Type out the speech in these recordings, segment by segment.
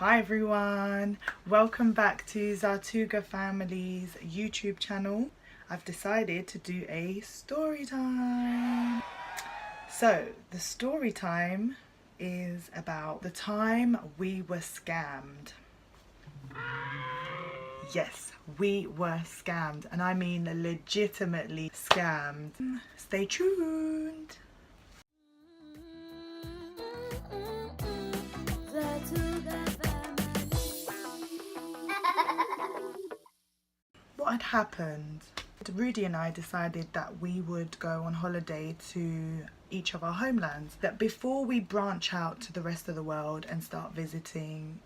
Hi everyone, welcome back to Zartuga Family's YouTube channel. I've decided to do a story time. So the story time is about the time we were scammed. Yes, we were scammed, and I mean legitimately scammed. Stay tuned. What had happened? Rudy and I decided that we would go on holiday to each of our homelands. That before we branch out to the rest of the world and start visiting,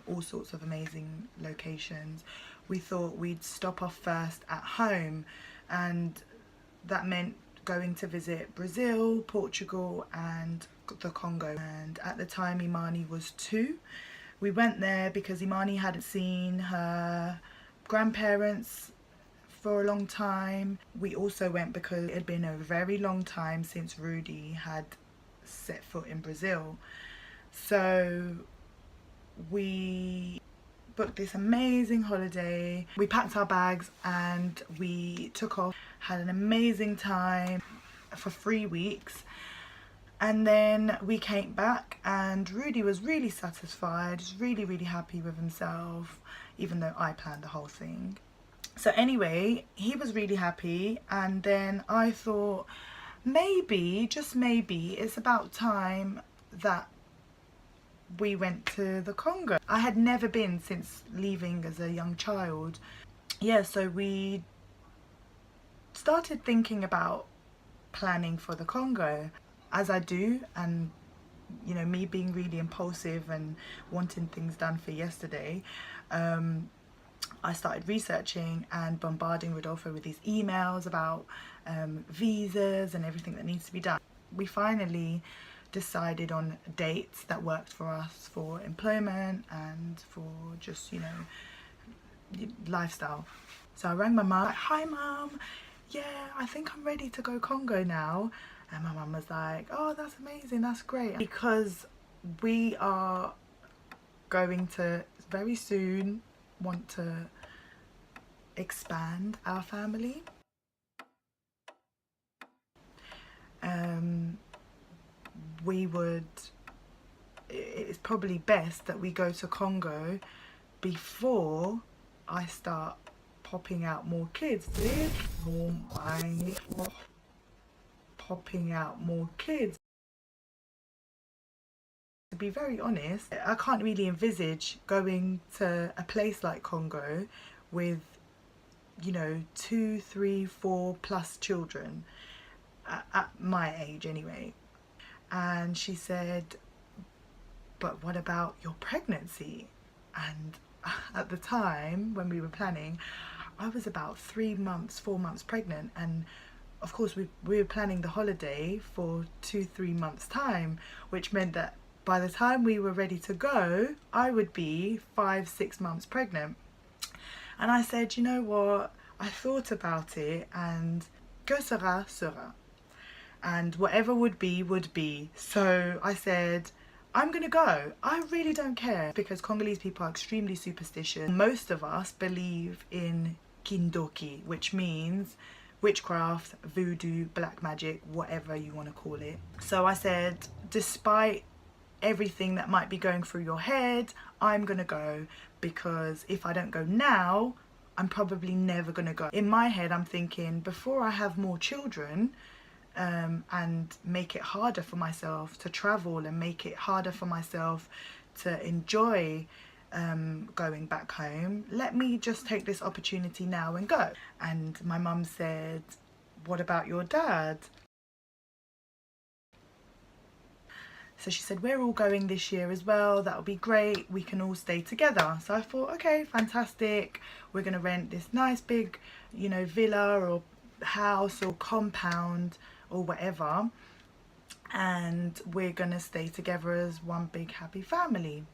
all sorts of amazing locations, we thought we'd stop off first at home, and that meant going to visit Brazil, Portugal and the Congo. And at the time Imani was 2. We went there because Imani hadn't seen her grandparents for a long time. We also went because it had been a very long time since Rudy had set foot in Brazil. So we booked this amazing holiday. We packed our bags and we took off, had an amazing time for 3 weeks. And then we came back and Rudy was really satisfied, was really happy with himself, even though I planned the whole thing. So anyway, he was really happy, and then I thought maybe, just maybe, it's about time that we went to the Congo. I had never been since leaving as a young child. Yeah, so we started thinking about planning for the Congo, as I do, and me being really impulsive and wanting things done for yesterday. I started researching and bombarding Rodolfo with these emails about visas and everything that needs to be done. We finally decided on dates that worked for us for employment and for just, lifestyle. So I rang my mum, like, hi mum, yeah, I think I'm ready to go Congo now. And my mum was like, oh, that's amazing, that's great. Because we are going to very soon want to expand our family. It's probably best that we go to Congo before I start popping out more kids. Popping out more kids. To be very honest, I can't really envisage going to a place like Congo with 2, 3, 4 plus children at my age anyway. And she said, but what about your pregnancy? And at the time when we were planning, I was about 3 months, 4 months pregnant, and of course we were planning the holiday for 2-3 months time, which meant that by the time we were ready to go, I would be 5-6 months pregnant. And I said, you know what, I thought about it, and que sera sera, and whatever would be would be. So I said, I'm gonna go. I really don't care, because Congolese people are extremely superstitious. Most of us believe in kindoki, which means witchcraft, voodoo, black magic, whatever you want to call it. So I said, despite everything that might be going through your head, I'm gonna go, because if I don't go now, I'm probably never gonna go. In my head, I'm thinking, before I have more children, and make it harder for myself to travel and make it harder for myself to enjoy going back home, let me just take this opportunity now and go. And my mum said, what about your dad? So she said, we're all going this year as well, that'll be great, we can all stay together. So I thought, okay, fantastic, we're gonna rent this nice big villa or house or compound or whatever, and we're gonna stay together as one big happy family.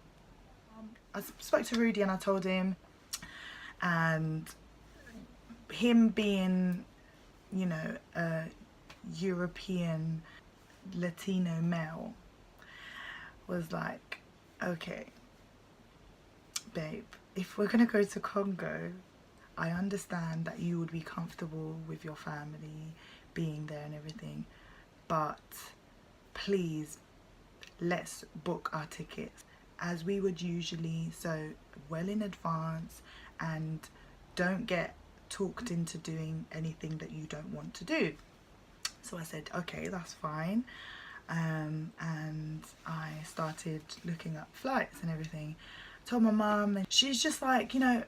I spoke to Rudy and I told him, and him being a European Latino male was like, okay, babe, if we're gonna go to Congo, I understand that you would be comfortable with your family being there and everything, but please, let's book our tickets as we would usually, so well in advance, and don't get talked into doing anything that you don't want to do. So I said, okay, that's fine. And I started looking up flights and everything. Told my mum, and she's just like, you know,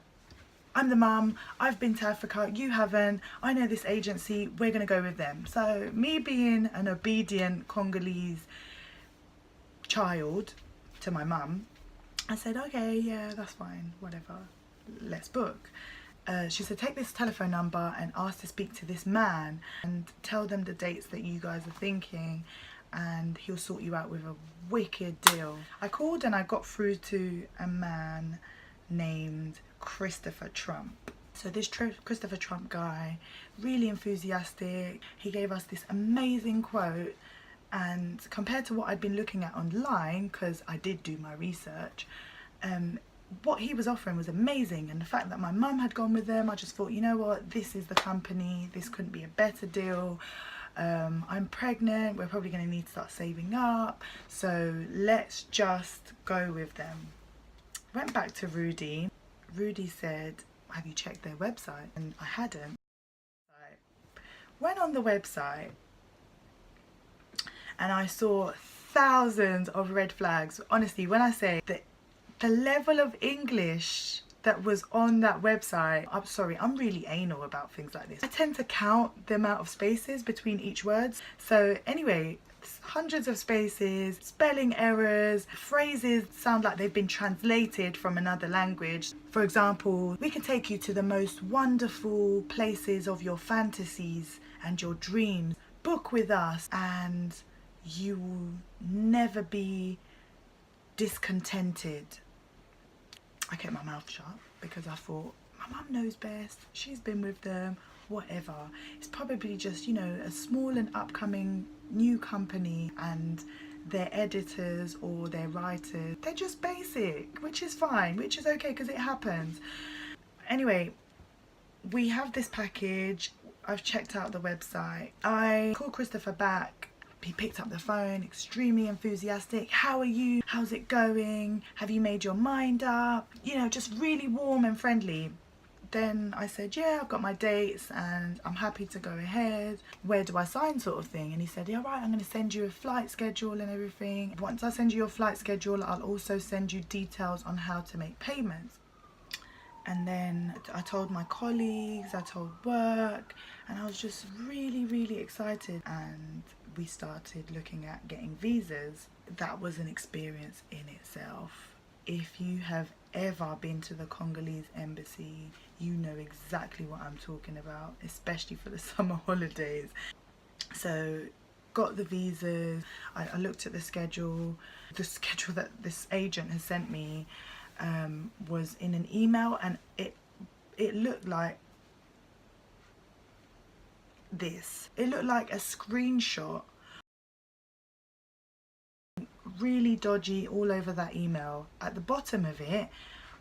I'm the mum, I've been to Africa, you haven't, I know this agency, we're gonna go with them. So me being an obedient Congolese child to my mum, I said, okay, yeah, that's fine, whatever, let's book. She said, take this telephone number and ask to speak to this man and tell them the dates that you guys are thinking, and he'll sort you out with a wicked deal. I called and I got through to a man named Christopher Trump. So this Christopher Trump guy, really enthusiastic, he gave us this amazing quote, and compared to what I'd been looking at online, because I did do my research, what he was offering was amazing. And the fact that my mum had gone with them, I just thought, you know what, this is the company, this couldn't be a better deal. I'm pregnant, we're probably going to need to start saving up, so let's just go with them. Went back to Rudy. Rudy said, have you checked their website? And I hadn't. Went on the website and I saw thousands of red flags. Honestly, when I say that the level of English that was on that website, I'm sorry, I'm really anal about things like this. I tend to count the amount of spaces between each word. So anyway, hundreds of spaces, spelling errors, phrases sound like they've been translated from another language. For example, we can take you to the most wonderful places of your fantasies and your dreams. Book with us and you will never be discontented. I kept my mouth shut because I thought, my mum knows best, she's been with them, whatever. It's probably just, you know, a small and upcoming new company, and their editors or their writers, they're just basic, which is fine, which is okay because it happens. Anyway, we have this package. I've checked out the website. I called Christopher back. He picked up the phone, extremely enthusiastic. How are you? How's it going? Have you made your mind up? You know, just really warm and friendly. Then I said, yeah, I've got my dates and I'm happy to go ahead. Where do I sign, sort of thing? And he said, yeah, right, I'm going to send you a flight schedule and everything. Once I send you your flight schedule, I'll also send you details on how to make payments. And then I told my colleagues, I told work, and I was just really, really excited. And we started looking at getting visas. That was an experience in itself. If you have ever been to the Congolese embassy, you know exactly what I'm talking about, especially for the summer holidays. So got the visas. I looked at the schedule that this agent has sent me was in an email, and it looked like this. It looked like a screenshot, really dodgy all over that email. At the bottom of it,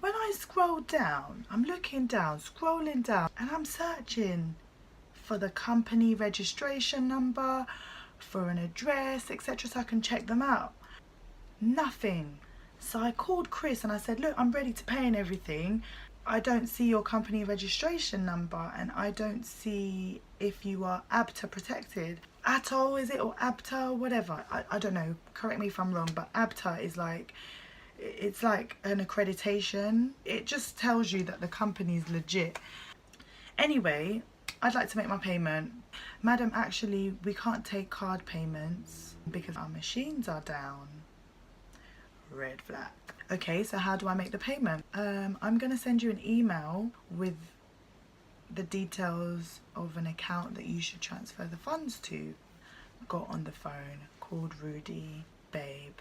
when I scroll down, I'm looking down, scrolling down, and I'm searching for the company registration number, for an address, etc., so I can check them out. Nothing. So I called Chris and I said, look, I'm ready to pay and everything. I don't see your company registration number, and I don't see if you are ABTA protected. ATOL, is it, or ABTA, whatever. I don't know, correct me if I'm wrong, but ABTA is like, it's like an accreditation. It just tells you that the company is legit. Anyway, I'd like to make my payment. Madam, actually, we can't take card payments because our machines are down. Red flag. Okay, so how do I make the payment? I'm going to send you an email with the details of an account that you should transfer the funds to. Got on the phone, called Rudy. Babe,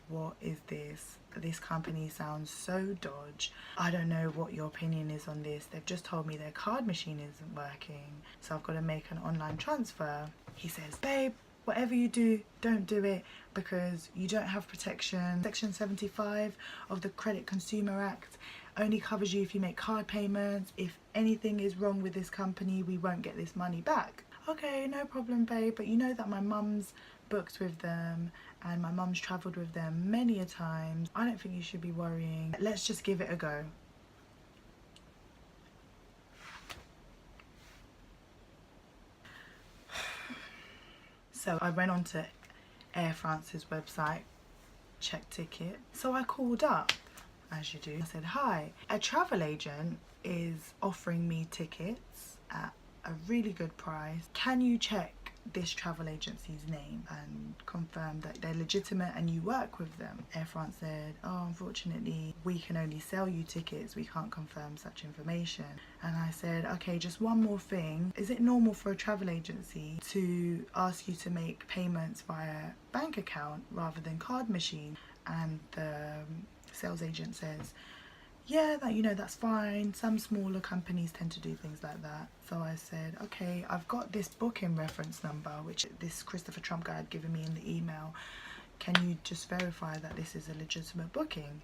what is this? This company sounds so dodge. I don't know what your opinion is on this. They've just told me their card machine isn't working, so I've got to make an online transfer. He says, babe, whatever you do, don't do it because you don't have protection. Section 75 of the Credit Consumer Act only covers you if you make card payments. If anything is wrong with this company, we won't get this money back. Okay, no problem, babe, but you know that my mum's booked with them and my mum's travelled with them many a times. I don't think you should be worrying. Let's just give it a go. So I went onto Air France's website, checked ticket. So I called up, as you do. I said, hi, a travel agent is offering me tickets at a really good price. Can you check this travel agency's name and confirm that they're legitimate and you work with them? Air France said, oh, unfortunately, we can only sell you tickets. We can't confirm such information. And I said, okay, just one more thing. Is it normal for a travel agency to ask you to make payments via bank account rather than card machine? And the sales agent says, yeah, that, you know, that's fine. Some smaller companies tend to do things like that. So I said, okay, I've got this booking reference number, which this Christopher Trump guy had given me in the email. Can you just verify that this is a legitimate booking?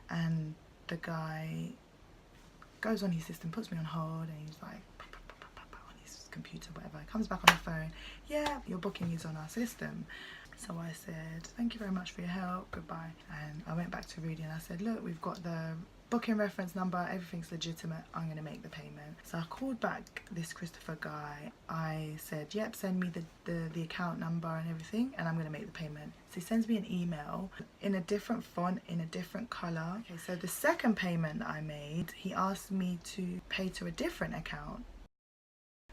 And the guy goes on his system, puts me on hold, and he's like, on his computer, whatever. Comes back on the phone. Yeah, your booking is on our system. So I said, thank you very much for your help, goodbye. And I went back to Rudy and I said, look, we've got the booking reference number, everything's legitimate, I'm going to make the payment. So I called back this Christopher guy. I said, yep, send me the account number and everything, and I'm going to make the payment. So he sends me an email in a different font, in a different colour. Okay, so the second payment that I made, he asked me to pay to a different account.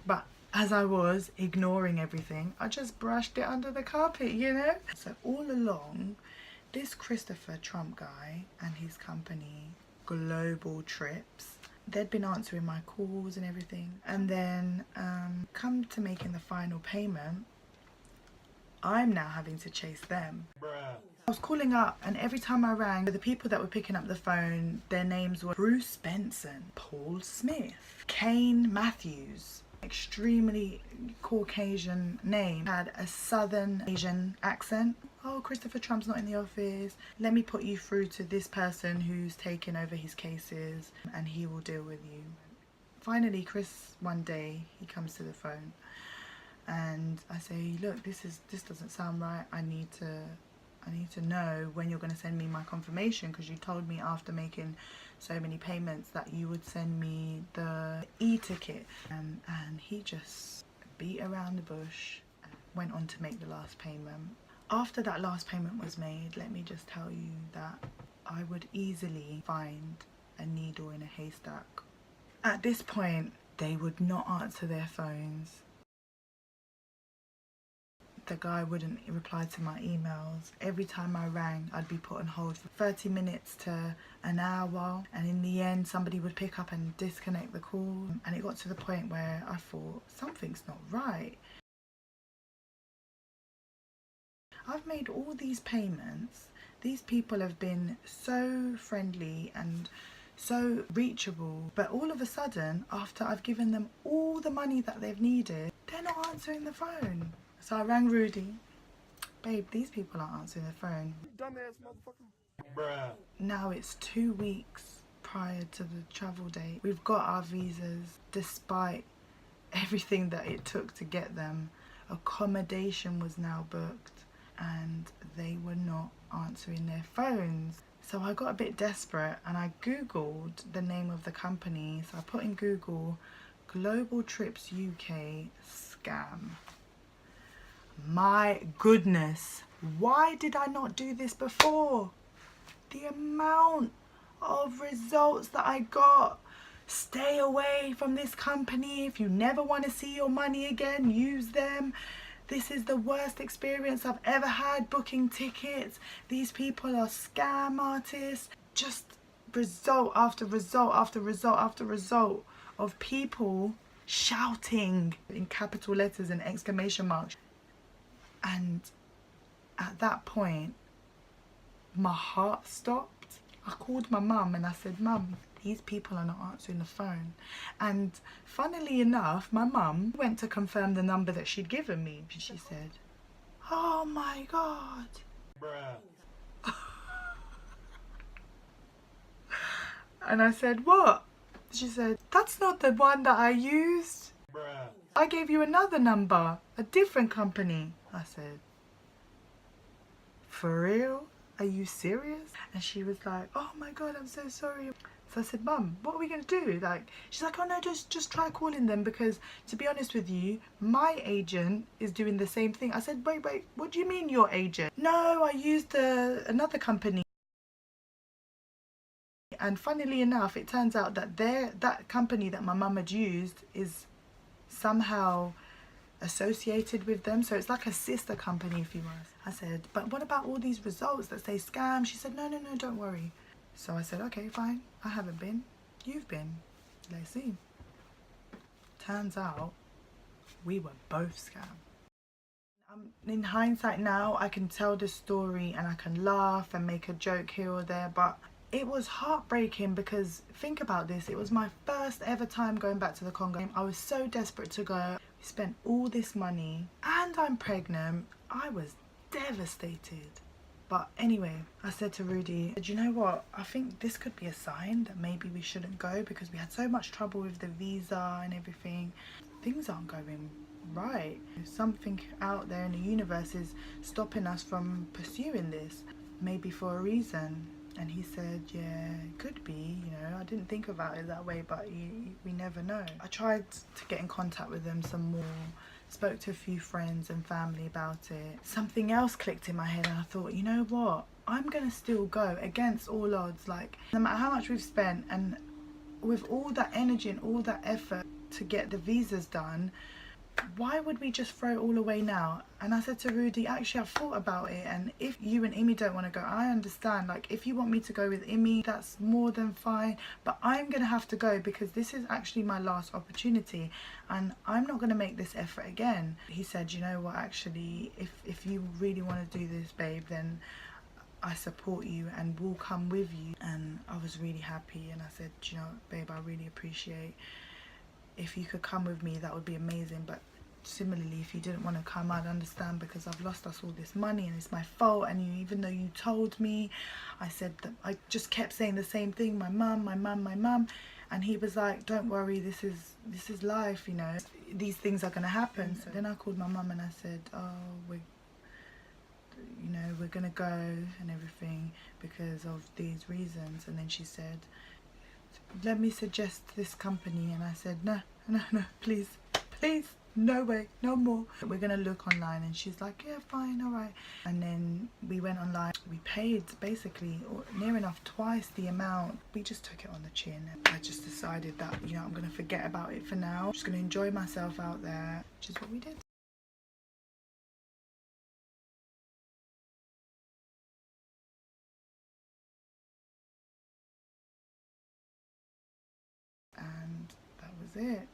But as I was ignoring everything, I just brushed it under the carpet, you know? So all along, this Christopher Trump guy and his company, Global Trips, they'd been answering my calls and everything. And then come to making the final payment, I'm now having to chase them. Bruh. I was calling up, and every time I rang, the people that were picking up the phone, their names were Bruce Benson, Paul Smith, Kane Matthews. Extremely Caucasian name, had a Southern Asian accent. Oh, Christopher Trump's not in the office. Let me put you through to this person who's taken over his cases and he will deal with you. Finally, Chris, one day, he comes to the phone and I say, look, this doesn't sound right. I need to know when you're going to send me my confirmation, because you told me after making so many payments that you would send me the e-ticket. And he just beat around the bush and went on to make the last payment. After that last payment was made, let me just tell you that I would easily find a needle in a haystack. At this point, they would not answer their phones. The guy wouldn't reply to my emails. Every time I rang, I'd be put on hold for 30 minutes to an hour, and in the end somebody would pick up and disconnect the call. And it got to the point where I thought, something's not right. I've made all these payments. These people have been so friendly and so reachable, but all of a sudden, after I've given them all the money that they've needed, they're not answering the phone. So I rang Rudy. Babe, these people aren't answering the phone. Dumbass motherfucker. Bruh. Now it's 2 weeks prior to the travel date. We've got our visas despite everything that it took to get them. Accommodation was now booked and they were not answering their phones. So I got a bit desperate and I googled the name of the company. So I put in Google, Global Trips UK scam. My goodness, why did I not do this before? The amount of results that I got. Stay away from this company. If you never want to see your money again, use them. This is the worst experience I've ever had booking tickets. These people are scam artists. Just result after result after result after result of people shouting in capital letters and exclamation marks. And at that point, my heart stopped. I called my mum and I said, Mum, these people are not answering the phone. And funnily enough, my mum went to confirm the number that she'd given me. And she said, oh my God. Bruh. And I said, what? She said, that's not the one that I used. Bruh. I gave you another number, a different company. I said, for real? Are you serious? And she was like, oh my God, I'm so sorry. So I said, Mum, what are we going to do? Like, she's like, oh no, just try calling them, because to be honest with you, my agent is doing the same thing. I said, wait, what do you mean your agent? No, I used another company. And funnily enough, it turns out that that company that my mum had used is somehow associated with them, so it's like a sister company, if you must. I said, but what about all these results that say scam? She said, no, don't worry. So I said, okay, fine, I haven't been, you've been, let's see. Turns out we were both scammed. In hindsight now, I can tell this story and I can laugh and make a joke here or there, but it was heartbreaking, because think about this, it was my first ever time going back to the Congo. I was so desperate to go. We spent all this money and I'm pregnant. I was devastated. But anyway, I said to Rudy, do you know what? I think this could be a sign that maybe we shouldn't go, because we had so much trouble with the visa and everything. Things aren't going right. Something out there in the universe is stopping us from pursuing this, maybe for a reason. And he said, yeah, it could be, you know, I didn't think about it that way, but we never know. I tried to get in contact with them some more, spoke to a few friends and family about it. Something else clicked in my head and I thought, you know what, I'm gonna still go against all odds. Like, no matter how much we've spent and with all that energy and all that effort to get the visas done, why would we just throw it all away now? And I said to Rudy, actually I've thought about it, and if you and Imi don't want to go, I understand. Like, if you want me to go with Imi, that's more than fine, but I'm gonna have to go because this is actually my last opportunity and I'm not gonna make this effort again. He said, you know what, actually, if you really want to do this, babe, then I support you and will come with you. And I was really happy, and I said, you know, babe, I really appreciate if you could come with me, that would be amazing. But similarly, if you didn't want to come, I'd understand, because I've lost us all this money and it's my fault. And you, even though you told me, I said that I just kept saying the same thing, my mum, my mum, my mum. And he was like, don't worry, this is life, you know, these things are going to happen. So then I called my mum and I said, oh, we're going to go and everything because of these reasons. And then she said, let me suggest this company. And I said, no, please, no way, no more. We're gonna look online. And she's like, yeah, fine, all right. And then we went online. We paid basically near enough twice the amount. We just took it on the chin. I just decided that, you know, I'm gonna forget about it for now. I'm just gonna enjoy myself out there, which is what we did. And that was it.